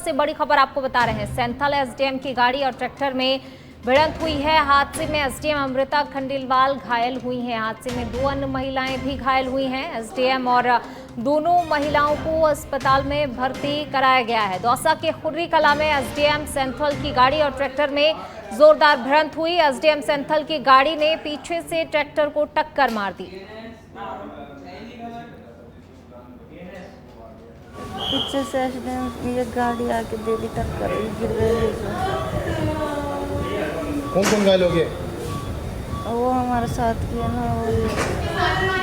से बड़ी खबर आपको बता रहे हैं। सैंथल एसडीएम की गाड़ी और ट्रैक्टर में भिड़ंत हुई है। हादसे में एसडीएम अमृता खंडेलवाल घायल हुई हैं। हादसे में 2 अन्य महिलाएं भी घायल हुई हैं। एसडीएम और दोनों महिलाओं को अस्पताल में भर्ती कराया गया है। दौसा के खुर्री कला में एसडीएम सैंथल की गाड़ी और ट्रैक्टर में जोरदार भिड़ंत हुई। एसडीएम सैंथल की गाड़ी ने पीछे से ट्रैक्टर को टक्कर मार दी। पीछे से एसडीएम ये गाड़ी आके दे दी टक्कर, गिर गए। कौन कौन घायल हो गए? वो हमारे साथ की है ना, वो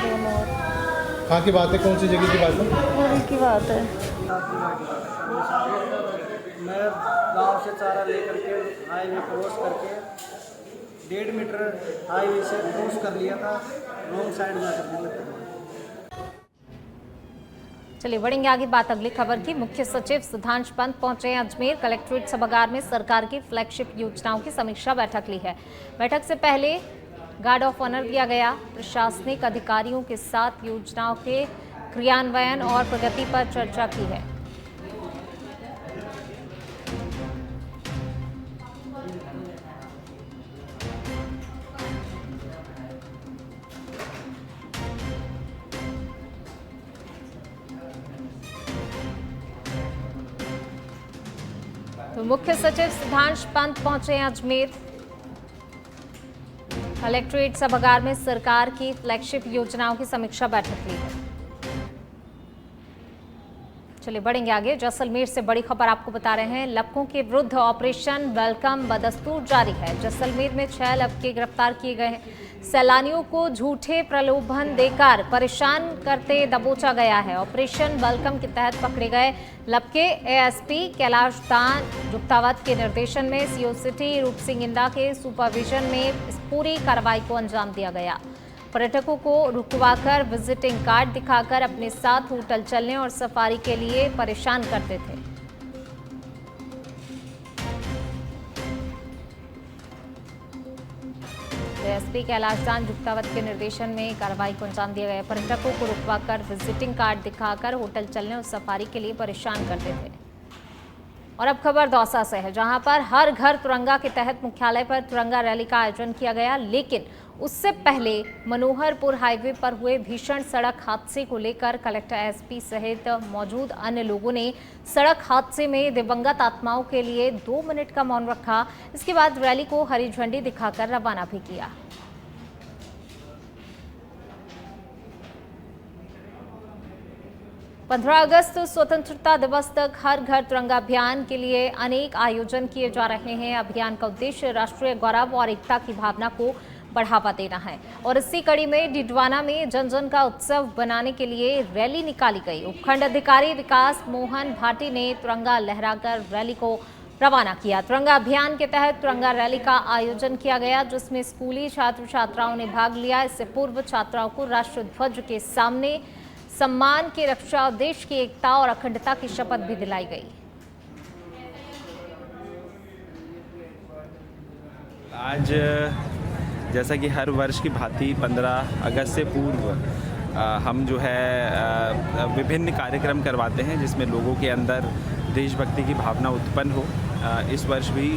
दोनों। कहाँ की बात है, कौन सी जगह की बात है? पूरी की बात है। मैं गांव से चारा लेकर के हाईवे क्रॉस करके 1.5 मीटर हाईवे से क्रॉस कर लिया था, रॉन्ग साइड में करने लगा। चलिए बढ़ेंगे आगे बात अगली खबर की। मुख्य सचिव सुधांश पंत पहुंचे अजमेर। कलेक्ट्रेट सभागार में सरकार की फ्लैगशिप योजनाओं की समीक्षा बैठक ली है। बैठक से पहले गार्ड ऑफ ऑनर दिया गया। प्रशासनिक अधिकारियों के साथ योजनाओं के क्रियान्वयन और प्रगति पर चर्चा की है। तो मुख्य सचिव सुधांश पंत पहुंचे अजमेर। कलेक्ट्रेट सभागार में सरकार की फ्लैगशिप योजनाओं की समीक्षा बैठक ली है। चलिए बढ़ेंगे आगे। जैसलमेर से बड़ी खबर आपको बता रहे हैं। लपकों के विरुद्ध ऑपरेशन वेलकम बदस्तूर जारी है। जैसलमेर में 6 लपके गिरफ्तार किए गए हैं। सैलानियों को झूठे प्रलोभन देकर परेशान करते दबोचा गया है। ऑपरेशन वेलकम के तहत पकड़े गए लपके एएसपी कैलाश दान जुक्तावत के निर्देशन में सीओ सिटी रूप सिंह इंदा के सुपरविजन में इस पूरी कार्रवाई को अंजाम दिया गया। पर्यटकों को रुकवाकर विजिटिंग कार्ड दिखाकर अपने साथ होटल चलने और सफारी के लिए परेशान करते थे। एसपी कैलाश दान जुक्तावत के निर्देशन में कार्रवाई को अंजाम दिया गया। पर्यटकों को रुकवाकर विजिटिंग कार्ड दिखाकर होटल चलने और सफारी के लिए परेशान करते थे। और अब खबर दौसा से है, जहां पर हर घर तिरंगा के तहत मुख्यालय पर तिरंगा रैली का आयोजन किया गया। लेकिन उससे पहले मनोहरपुर हाईवे पर हुए भीषण सड़क हादसे को लेकर कलेक्टर एसपी सहित मौजूद अन्य लोगों ने सड़क हादसे में दिवंगत आत्माओं के लिए 2 मिनट का मौन रखा। इसके बाद रैली को हरी झंडी दिखाकर रवाना भी किया। पंद्रह अगस्त स्वतंत्रता दिवस तक हर घर तिरंगा अभियान के लिए अनेक आयोजन किए जा रहे हैं। अभियान का उद्देश्य राष्ट्रीय गौरव और एकता की भावना को बढ़ावा देना है। और इसी कड़ी में डिडवाना में जन जन का उत्सव बनाने के लिए रैली निकाली गई। उपखंड अधिकारी विकास मोहन भाटी ने तिरंगा लहराकर रैली को रवाना किया। तिरंगा अभियान के तहत तिरंगा रैली का आयोजन किया गया, जिसमें स्कूली छात्र छात्राओं ने भाग लिया। इससे पूर्व छात्राओं को राष्ट्र ध्वज के सामने सम्मान की रक्षा और देश की एकता और अखंडता की शपथ भी दिलाई गई। आज जैसा कि हर वर्ष की भांति 15 अगस्त से पूर्व हम जो है विभिन्न कार्यक्रम करवाते हैं, जिसमें लोगों के अंदर देशभक्ति की भावना उत्पन्न हो। इस वर्ष भी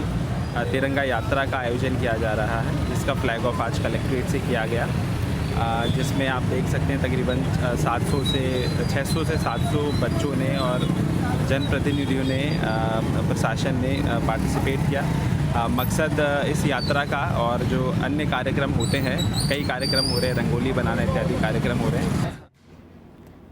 तिरंगा यात्रा का आयोजन किया जा रहा है, जिसका फ्लैग ऑफ आज कलेक्ट्रेट से किया गया, जिसमें आप देख सकते हैं तकरीबन 600 से 700 बच्चों ने और जनप्रतिनिधियों ने, प्रशासन ने पार्टिसिपेट किया। मकसद इस यात्रा का और जो अन्य कार्यक्रम होते हैं, कई कार्यक्रम हो रहे हैं, रंगोली बनाना इत्यादि कार्यक्रम हो रहे हैं।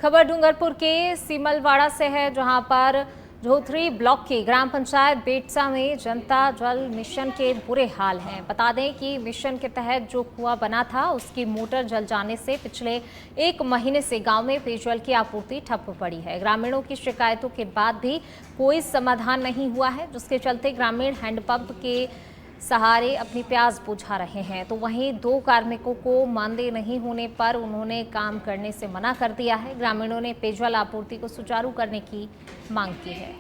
खबर डूंगरपुर के सीमलवाड़ा से है, जहां पर जोथरी ब्लॉक की ग्राम पंचायत बेटसा में जनता जल मिशन के बुरे हाल हैं। बता दें कि मिशन के तहत जो कुआं बना था, उसकी मोटर जल जाने से पिछले 1 महीने से गांव में पेयजल की आपूर्ति ठप पड़ी है। ग्रामीणों की शिकायतों के बाद भी कोई समाधान नहीं हुआ है, जिसके चलते ग्रामीण हैंडपंप के सहारे अपनी प्यास बुझा रहे हैं। तो वहीं 2 कार्मिकों को मानदेय नहीं होने पर उन्होंने काम करने से मना कर दिया है। ग्रामीणों ने पेयजल आपूर्ति को सुचारू करने की मांग की है।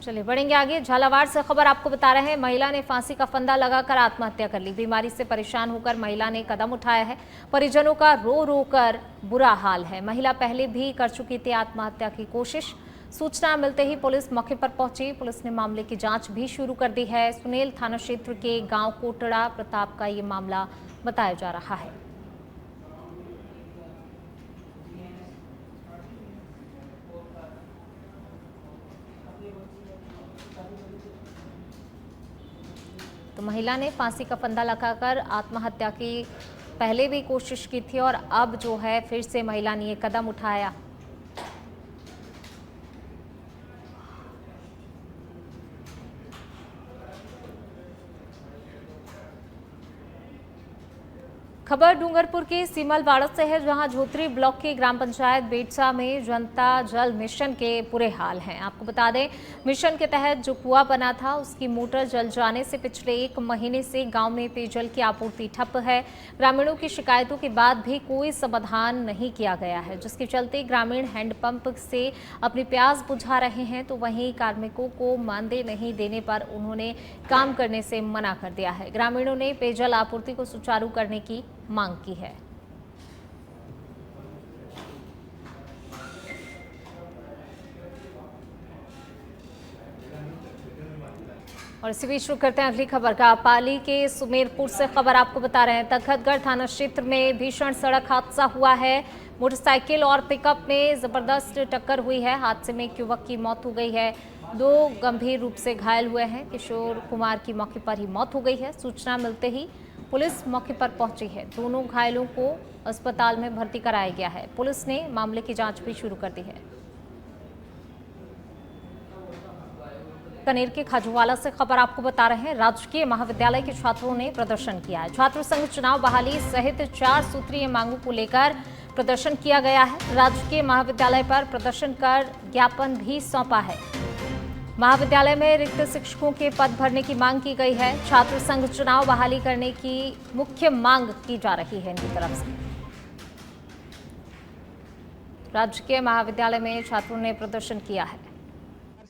चलिए बढ़ेंगे आगे। झालावाड़ से खबर आपको बता रहे हैं, महिला ने फांसी का फंदा लगाकर आत्महत्या कर ली। बीमारी से परेशान होकर महिला ने कदम उठाया है। परिजनों का रो रो कर बुरा हाल है। महिला पहले भी कर चुकी थी आत्महत्या की कोशिश। सूचना मिलते ही पुलिस मौके पर पहुंची। पुलिस ने मामले की जांच भी शुरू कर दी है। सुनेल थाना क्षेत्र के गांव कोटड़ा प्रताप का ये मामला बताया जा रहा है। तो महिला ने फांसी का फंदा लगाकर आत्महत्या की पहले भी कोशिश की थी और अब जो है फिर से महिला ने ये कदम उठाया। खबर डूंगरपुर के सीमलवाड़ा से है, जहां झोथरी ब्लॉक के ग्राम पंचायत बेटसा में जनता जल मिशन के बुरे हाल हैं। आपको बता दें, मिशन के तहत जो कुआं बना था उसकी मोटर जल जाने से पिछले 1 महीने से गांव में पेयजल की आपूर्ति ठप है। ग्रामीणों की शिकायतों के बाद भी कोई समाधान नहीं किया गया है, जिसके चलते ग्रामीण हैंडपंप से अपनी प्यास बुझा रहे हैं। तो वहीं कार्मिकों को मानदेय नहीं देने पर उन्होंने काम करने से मना कर दिया है। ग्रामीणों ने पेयजल आपूर्ति को सुचारू करने की मांग की है। और इसी बीच शुरू करते हैं अगली खबर का। पाली के सुमेरपुर से खबर आपको बता रहे हैं, तखतगढ़ थाना क्षेत्र में भीषण सड़क हादसा हुआ है। मोटरसाइकिल और पिकअप में जबरदस्त टक्कर हुई है। हादसे में एक युवक की मौत हो गई है। 2 गंभीर रूप से घायल हुए हैं। किशोर कुमार की मौके पर ही मौत हो गई है। सूचना मिलते ही पुलिस मौके पर पहुंची है। दोनों घायलों को अस्पताल में भर्ती कराया गया है। पुलिस ने मामले की जांच भी शुरू कर दी है। कनेर के खाजूवाला से खबर आपको बता रहे हैं, राजकीय महाविद्यालय के छात्रों ने प्रदर्शन किया है। छात्र संघ चुनाव बहाली सहित 4 सूत्रीय मांगों को लेकर प्रदर्शन किया गया है। राजकीय महाविद्यालय पर प्रदर्शन कर ज्ञापन भी सौंपा है। महाविद्यालय में रिक्त शिक्षकों के पद भरने की मांग की गई है। छात्र संघ चुनाव बहाली करने की मुख्य मांग की जा रही है इनकी तरफ से। राजकीय महाविद्यालय में छात्रों ने प्रदर्शन किया है।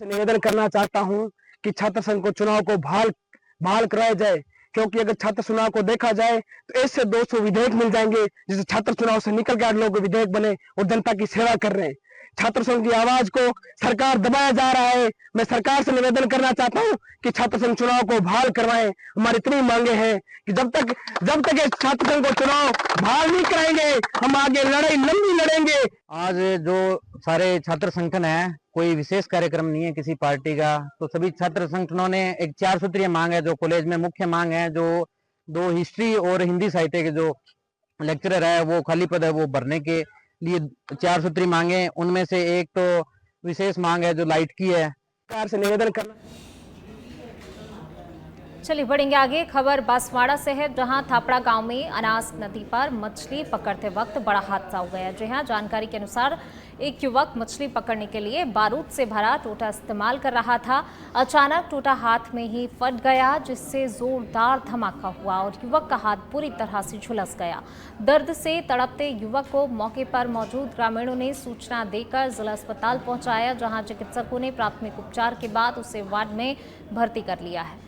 निवेदन करना चाहता हूं कि छात्र संघ को चुनाव को बहाल कराया जाए, क्योंकि अगर छात्र चुनाव को देखा जाए तो इससे 200 विधेयक मिल जाएंगे, जिससे छात्र चुनाव से निकल के लोग विधेयक बने और जनता की सेवा कर रहे हैं। छात्र संघ की आवाज को सरकार दबाया जा रहा है। मैं सरकार से निवेदन करना चाहता हूं कि छात्र संघ चुनाव को बहाल करवाएं। हमारी इतनी मांगे हैं कि जब तक छात्र संघ को चुनाव बहाल नहीं कराएंगे, हम आगे लड़ाई लंबी लड़ेंगे। आज जो सारे छात्र संगठन है, कोई विशेष कार्यक्रम नहीं है किसी पार्टी का, तो सभी छात्र संगठनों ने एक 4 सूत्रीय मांग है जो कॉलेज में मुख्य मांग है, जो 2 हिस्ट्री और हिंदी साहित्य के जो लेक्चरर है वो खाली पद है वो भरने के लिए 4 सूत्री मांगे। उनमें से एक तो विशेष मांग है जो लाइट की है। सरकार से निवेदन करना। चलिए बढ़ेंगे आगे। खबर बांसवाड़ा से है, जहां थापड़ा गांव में अनास नदी पर मछली पकड़ते वक्त बड़ा हादसा हो गया। जी हां, जानकारी के अनुसार एक युवक मछली पकड़ने के लिए बारूद से भरा टोटा इस्तेमाल कर रहा था। अचानक टोटा हाथ में ही फट गया, जिससे जोरदार धमाका हुआ और युवक का हाथ पूरी तरह से झुलस गया। दर्द से तड़पते युवक को मौके पर मौजूद ग्रामीणों ने सूचना देकर जिला अस्पताल पहुंचाया, जहां चिकित्सकों ने प्राथमिक उपचार के बाद उसे वार्ड में भर्ती कर लिया है।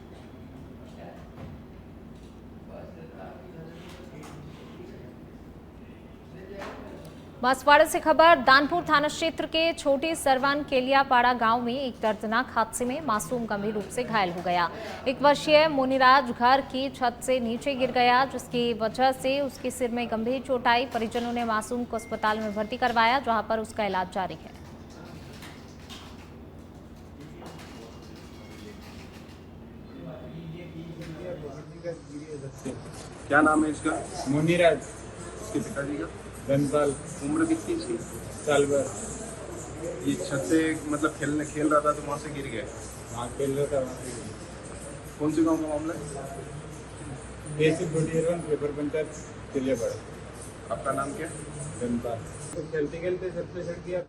बांसवाड़ा से खबर, दानपुर थाना क्षेत्र के छोटी सरवान केलियापाड़ा गांव में एक दर्दनाक हादसे में मासूम गंभीर रूप से घायल हो गया। 1 वर्षीय मुनिराज घर की छत से नीचे गिर गया, जिसकी वजह से उसके सिर में गंभीर चोट आई। परिजनों ने मासूम को अस्पताल में भर्ती करवाया, जहां पर उसका इलाज जारी है। क्या नाम है इसका? मुनिराज। इसके पिताजी का? धनपाल। उम्र कितनी इसकी? साल भर। ये छत से मतलब खेल रहा था तो वहाँ से गिर गया? हाँ, खेल रहा था वहाँ से। कौन से गांव का मामला है? Basic paper panchayat Keliyapada. आपका नाम क्या? धनपाल। तो खेलते खेलते छत पे चढ़ गया।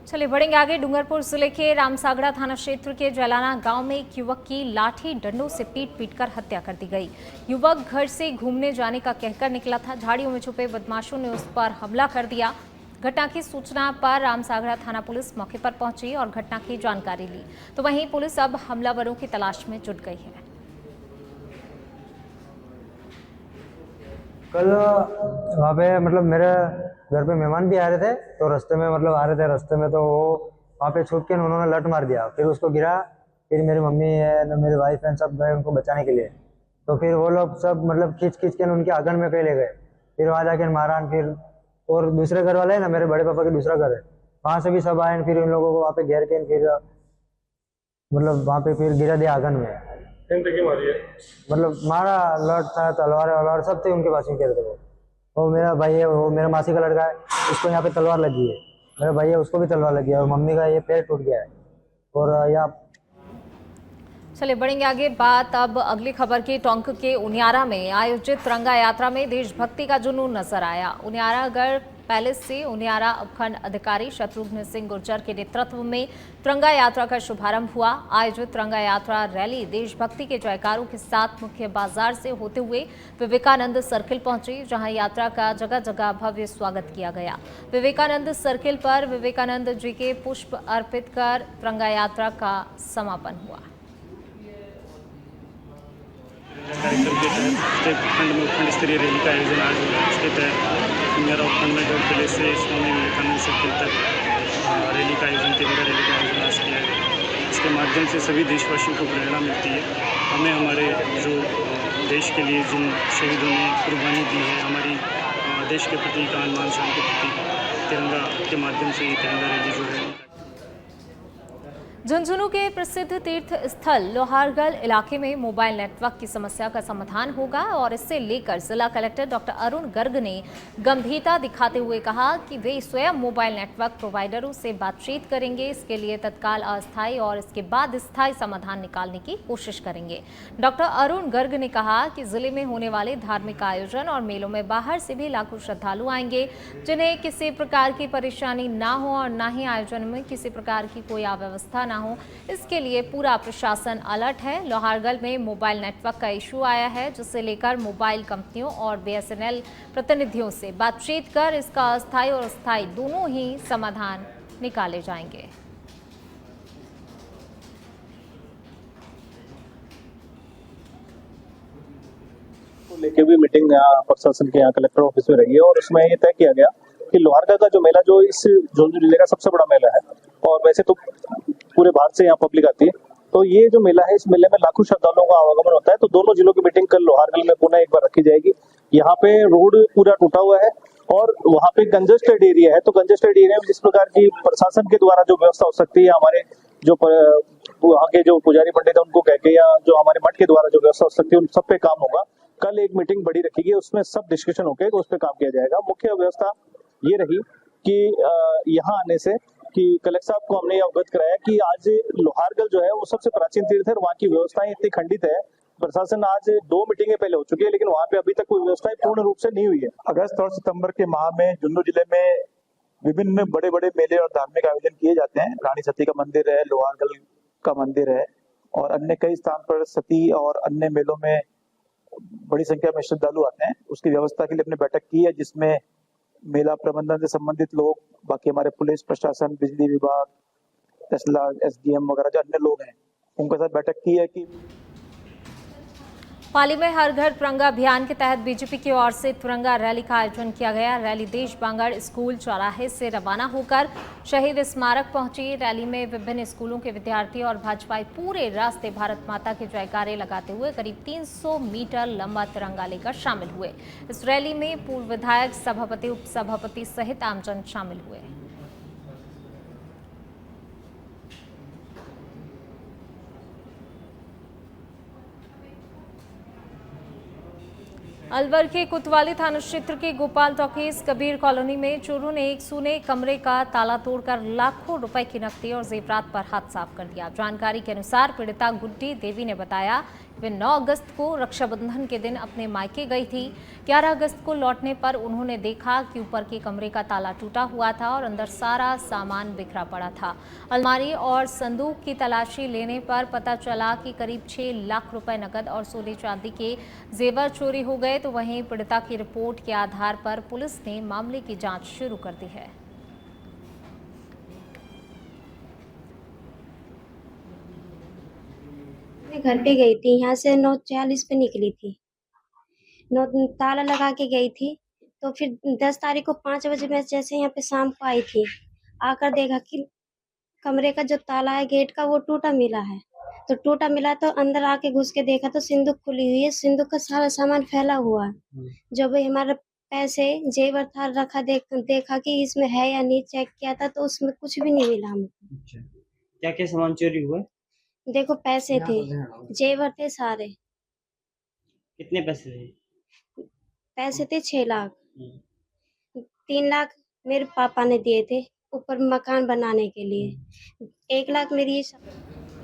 चलिए बढ़ेंगे आगे। डूंगरपुर जिले के रामसागड़ा थाना क्षेत्र के जलाना गांव में एक युवक की लाठी डंडों से पीट कर हत्या कर दी गई। युवक घर से घूमने जाने का कहकर निकला था। झाड़ियों में छुपे बदमाशों ने उस पर हमला कर दिया। घटना की सूचना पर रामसागरा थाना पुलिस मौके पर पहुंची और घटना की जानकारी ली। तो वहीं पुलिस अब हमलावरों की तलाश में जुट गई है। कल वहाँ पे मतलब मेरे घर पे मेहमान भी आ रहे थे, तो रास्ते में मतलब आ रहे थे, रास्ते में तो वो वहाँ पे छुप के उन्होंने लट मार दिया। फिर उसको गिरा, फिर मेरी मम्मी है न मेरी वाइफ है सब गए उनको बचाने के लिए। तो फिर वो लोग सब मतलब खींच के उनके आंगन में कहीं ले गए। फिर वहाँ जाके मारा। फिर और दूसरे घर वाले है ना, मेरे बड़े पापा के दूसरा घर है, वहाँ से भी सब आए। फिर उन लोगों को वहाँ पे घेर के फिर मतलब वहाँ पे फिर गिरा दिया आंगन में। मतलब मारा, लट था, तलवार सब थे उनके पास। कह रहे थे वो मेरा भाई है, वो मेरा मासी का लड़का है, उसको यहाँ पे तलवार लगी है। मेरा भाई है, उसको भी तलवार लगी है, और मम्मी का ये पैर टूट गया है। और यहाँ चलिए बढ़ेंगे आगे बात। अब अगली खबर की टोंक के उनियारा में आयोजित तिरंगा यात्रा में देशभक्ति का जुनून नजर आया। उनियारागढ़ पैलेस से उनियारा उपखंड अधिकारी शत्रुघ्न सिंह गुर्जर के नेतृत्व में तिरंगा यात्रा का शुभारंभ हुआ। आयोजित तिरंगा यात्रा रैली देशभक्ति के जयकारों के साथ मुख्य बाजार से होते हुए विवेकानंद सर्किल पहुंची, जहां यात्रा का जगह जगह भव्य स्वागत किया गया। विवेकानंद सर्किल पर विवेकानंद जी के पुष्प अर्पित कर तिरंगा यात्रा का समापन हुआ। कार्यक्रम के तहत प्रत्येक उपखंड में उपखंड स्तरीय रैली का आयोजन आज हो रहा है। इसके तहत उनियारा उपखंड में गढ़ किले से स्वामी विवेकानंद सर्किल तक रैली का आयोजन, तिरंगा रैली का आयोजन आज किया गया। इसके माध्यम से सभी देशवासियों को प्रेरणा मिलती है। हमें हमारे जो देश के लिए जिन शहीदों ने कुर्बानी दी है, हमारी देश के प्रति आन मान शान के प्रति तिरंगा के माध्यम से ये तिरंगा रैली जो है। झुंझुनू के प्रसिद्ध तीर्थ स्थल लोहारगढ़ इलाके में मोबाइल नेटवर्क की समस्या का समाधान होगा और इससे लेकर जिला कलेक्टर डॉक्टर अरुण गर्ग ने गंभीरता दिखाते हुए कहा कि वे स्वयं मोबाइल नेटवर्क प्रोवाइडरों से बातचीत करेंगे। इसके लिए तत्काल अस्थायी और इसके बाद स्थायी समाधान निकालने की कोशिश करेंगे। डॉक्टर अरुण गर्ग ने कहा कि जिले में होने वाले धार्मिक आयोजन और मेलों में बाहर से भी लाखों श्रद्धालु आएंगे, जिन्हें किसी प्रकार की परेशानी ना हो और ना ही आयोजन में किसी प्रकार की कोई अव्यवस्था ना हो। इसके लिए पूरा प्रशासन अलर्ट है। लोहारगढ़ में मोबाइल नेटवर्क का इशू आया है, जिसे लेकर मोबाइल कंपनियों और BSNL प्रतिनिधियों से बातचीत कर इसका अस्थायी और स्थायी दोनों ही समाधान निकाले जाएंगे। लेके भी मीटिंग यहाँ प्रशासन के यहाँ कलेक्टर ऑफिस में रही है और उसमें ये तय किया गया कि लोहारगढ़ का जो मेला जो इस झुंझुनू जिले का सबसे बड़ा मेला है और वैसे तो पूरे भारत से यहाँ पब्लिक आती है, तो ये जो मेला है इस मेले में लाखों श्रद्धालुओं का आवागमन होता है। तो दोनों जिलों की मीटिंग कल लोहारगढ़ में पुनः एक बार रखी जाएगी। यहाँ पे रोड पूरा टूटा हुआ है और वहाँ पे कंजेस्टेड एरिया है, तो कंजेस्टेड एरिया में जिस प्रकार की प्रशासन के द्वारा जो व्यवस्था हो सकती है, हमारे जो वहाँ के जो पुजारी पंडित है उनको कह के या जो हमारे मठ के द्वारा जो व्यवस्था हो सकती है उन सब पे काम होगा। कल एक मीटिंग बड़ी रखी गई, उसमें सब डिस्कशन होकर उस पर काम किया जाएगा। मुख्य व्यवस्था ये रही कि यहाँ आने से कि कलेक्टर साहब को हमने अवगत कराया कि आज लोहारगढ़ जो है वो सबसे प्राचीन तीर्थ है, वहाँ की व्यवस्थाएं इतनी खंडित है। प्रशासन आज 2 मीटिंगें पहले हो चुकी है, लेकिन वहाँ पे अभी तक कोई व्यवस्थाएं पूर्ण रूप से नहीं हुई है। अगस्त और सितंबर के माह में झुंझुनू जिले में विभिन्न बड़े बड़े मेले और धार्मिक आयोजन किए जाते हैं। रानी सती का मंदिर है, लोहारगढ़ का मंदिर है और अन्य कई स्थान पर सती और अन्य मेलों में बड़ी संख्या में श्रद्धालु आते हैं। उसकी व्यवस्था के लिए हमने बैठक की है, जिसमें मेला प्रबंधन से संबंधित लोग, बाकी हमारे पुलिस प्रशासन, बिजली विभाग, तहसीलदार, SDM वगैरह जो अन्य लोग हैं, उनके साथ बैठक की है कि पाली में हर घर तिरंगा अभियान के तहत बीजेपी की ओर से तिरंगा रैली का आयोजन किया गया। रैली देश बांगड़ स्कूल चौराहे से रवाना होकर शहीद स्मारक पहुंची। रैली में विभिन्न स्कूलों के विद्यार्थी और भाजपाई पूरे रास्ते भारत माता के जयकारे लगाते हुए करीब 300 मीटर लंबा तिरंगा लेकर शामिल हुए। इस रैली में पूर्व विधायक, सभापति, उप सभापति सहित आमजन शामिल हुए। अलवर के कोतवाली थाना क्षेत्र के गोपाल टॉकीज कबीर कॉलोनी में चोरों ने एक सूने कमरे का ताला तोड़कर लाखों रुपए की नकदी और जेवरात पर हाथ साफ कर दिया। जानकारी के अनुसार पीड़िता गुड्डी देवी ने बताया वे 9 अगस्त को रक्षाबंधन के दिन अपने मायके गई थी। 11 अगस्त को लौटने पर उन्होंने देखा कि ऊपर के कमरे का ताला टूटा हुआ था और अंदर सारा सामान बिखरा पड़ा था। अलमारी और संदूक की तलाशी लेने पर पता चला कि करीब 6 लाख रुपए नकद और सोने चांदी के जेवर चोरी हो गए। तो वहीं पीड़िता की रिपोर्ट के आधार पर पुलिस ने मामले की जांच शुरू कर दी है। मैं घर पे गई थी, यहाँ से 9:40 पे निकली थी। ताला लगा के गई थी, तो फिर 10 तारीख को 5 बजे मैं जैसे यहाँ पे शाम को आई थी, आकर देखा कि कमरे का जो ताला है गेट का वो टूटा मिला है। तो टूटा मिला तो अंदर आके घुस के देखा तो सिंदूक खुली हुई है, सिंदूक का सारा सामान फैला हुआ है। जब हमारा पैसे जेवर था रखा, देखा कि इसमें है या नहीं, चेक किया था तो उसमें कुछ भी नहीं मिला हमको। क्या क्या सामान चोरी हुआ? देखो पैसे थे, जेवर थे सारे। कितने पैसे थे? पैसे थे 6 लाख। 3 लाख मेरे पापा ने दिए थे ऊपर मकान बनाने के लिए। 1 लाख मेरी